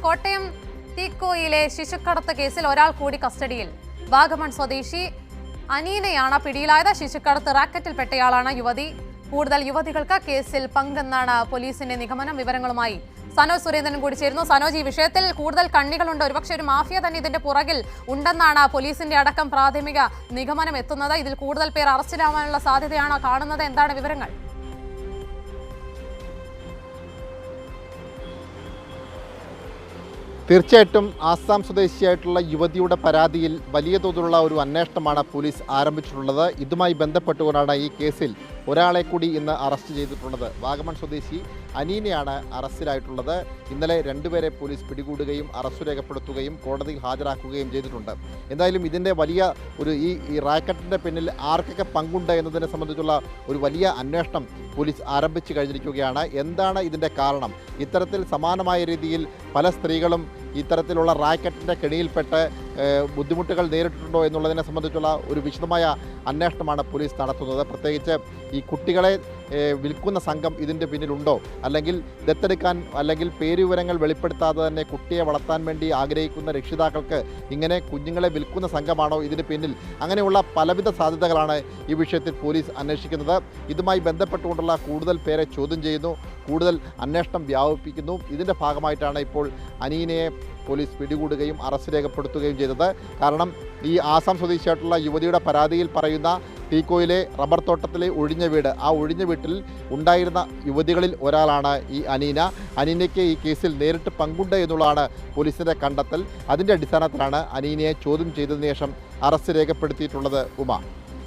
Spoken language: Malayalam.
കോട്ടയം തീക്കോയിലെ ശിശുക്കടത്ത് കേസിൽ ഒരാൾ കൂടി കസ്റ്റഡിയിൽ. വാഗമൺ സ്വദേശി അനീനയാണ് പിടിയിലായത്. ശിശുക്കടത്ത് റാക്കറ്റിൽപ്പെട്ടയാളാണ് യുവതി. കൂടുതൽ യുവതികൾക്ക് കേസിൽ പങ്കെന്നാണ് പോലീസിന്റെ നിഗമനം. വിവരങ്ങളുമായി സനോജ് സുരേന്ദ്രൻ കൂടി ചേരുന്നു. സനോജ്, ഈ വിഷയത്തിൽ കൂടുതൽ കണ്ണികളുണ്ട്. ഒരുപക്ഷെ ഒരു മാഫിയ തന്നെ ഇതിന്റെ പുറകിൽ ഉണ്ടെന്നാണ് പോലീസിന്റെ അടക്കം പ്രാഥമിക നിഗമനം എത്തുന്നത്. ഇതിൽ കൂടുതൽ പേർ അറസ്റ്റിലാവാനുള്ള സാധ്യതയാണോ കാണുന്നത്? എന്താണ് വിവരങ്ങൾ? തീർച്ചയായിട്ടും ആസാം സ്വദേശിയായിട്ടുള്ള യുവതിയുടെ പരാതിയിൽ വലിയ തോതിലുള്ള ഒരു അന്വേഷണമാണ് പോലീസ് ആരംഭിച്ചിട്ടുള്ളത്. ഇതുമായി ബന്ധപ്പെട്ടുകൊണ്ടാണ് ഈ കേസിൽ ഒരാളെ കൂടി ഇന്ന് അറസ്റ്റ് ചെയ്തിട്ടുള്ളത്. വാഗമൺ സ്വദേശി അനീനയാണ് അറസ്റ്റിലായിട്ടുള്ളത്. ഇന്നലെ രണ്ടുപേരെ പോലീസ് പിടികൂടുകയും അറസ്റ്റ് രേഖപ്പെടുത്തുകയും കോടതിയിൽ ഹാജരാക്കുകയും ചെയ്തിട്ടുണ്ട്. എന്തായാലും ഇതിൻ്റെ വലിയ ഒരു ഈ റാക്കറ്റിൻ്റെ പിന്നിൽ ആർക്കൊക്കെ പങ്കുണ്ട് എന്നതിനെ സംബന്ധിച്ചുള്ള ഒരു വലിയ അന്വേഷണം പോലീസ് ആരംഭിച്ചു കഴിഞ്ഞിരിക്കുകയാണ്. എന്താണ് ഇതിൻ്റെ കാരണം? ഇത്തരത്തിൽ സമാനമായ രീതിയിൽ പല സ്ത്രീകളും ഇത്തരത്തിലുള്ള റാക്കറ്റിൻ്റെ കെണിയിൽപ്പെട്ട് ബുദ്ധിമുട്ടുകൾ നേരിട്ടിട്ടുണ്ടോ എന്നുള്ളതിനെ സംബന്ധിച്ചുള്ള ഒരു വിശദമായ അന്വേഷണമാണ് പോലീസ് നടത്തുന്നത്. പ്രത്യേകിച്ച് ഈ കുട്ടികളെ വിൽക്കുന്ന സംഘം ഇതിൻ്റെ പിന്നിലുണ്ടോ, അല്ലെങ്കിൽ ദത്തെടുക്കാൻ അല്ലെങ്കിൽ പേരുവിവരങ്ങൾ വെളിപ്പെടുത്താതെ തന്നെ കുട്ടിയെ വളർത്താൻ വേണ്ടി ആഗ്രഹിക്കുന്ന രക്ഷിതാക്കൾക്ക് ഇങ്ങനെ കുഞ്ഞുങ്ങളെ വിൽക്കുന്ന സംഘമാണോ ഇതിന് പിന്നിൽ? അങ്ങനെയുള്ള പലവിധ സാധ്യതകളാണ് ഈ വിഷയത്തിൽ പോലീസ് അന്വേഷിക്കുന്നത്. ഇതുമായി ബന്ധപ്പെട്ടുകൊണ്ടുള്ള കൂടുതൽ പേരെ ചോദ്യം ചെയ്യുന്നു, കൂടുതൽ അന്വേഷണം വ്യാപിപ്പിക്കുന്നു. ഇതിൻ്റെ ഭാഗമായിട്ടാണ് ഇപ്പോൾ അനീനയെ പോലീസ് പിടികൂടുകയും അറസ്റ്റ് രേഖപ്പെടുത്തുകയും ചെയ്തത്. കാരണം ഈ ആസാം സ്വദേശിയായിട്ടുള്ള യുവതിയുടെ പരാതിയിൽ പറയുന്ന തീക്കോയിലെ റബ്ബർ തോട്ടത്തിലെ ഒഴിഞ്ഞ വീട്, ആ ഒഴിഞ്ഞ വീട്ടിൽ ഉണ്ടായിരുന്ന യുവതികളിൽ ഒരാളാണ് ഈ അനീന. അനീനയ്ക്ക് ഈ കേസിൽ നേരിട്ട് പങ്കുണ്ട് എന്നുള്ളതാണ് പോലീസിൻ്റെ കണ്ടെത്തൽ. അതിൻ്റെ അടിസ്ഥാനത്തിലാണ് അനീനയെ ചോദ്യം ചെയ്തതിനു ശേഷം അറസ്റ്റ് രേഖപ്പെടുത്തിയിട്ടുള്ളത്. ഉമ.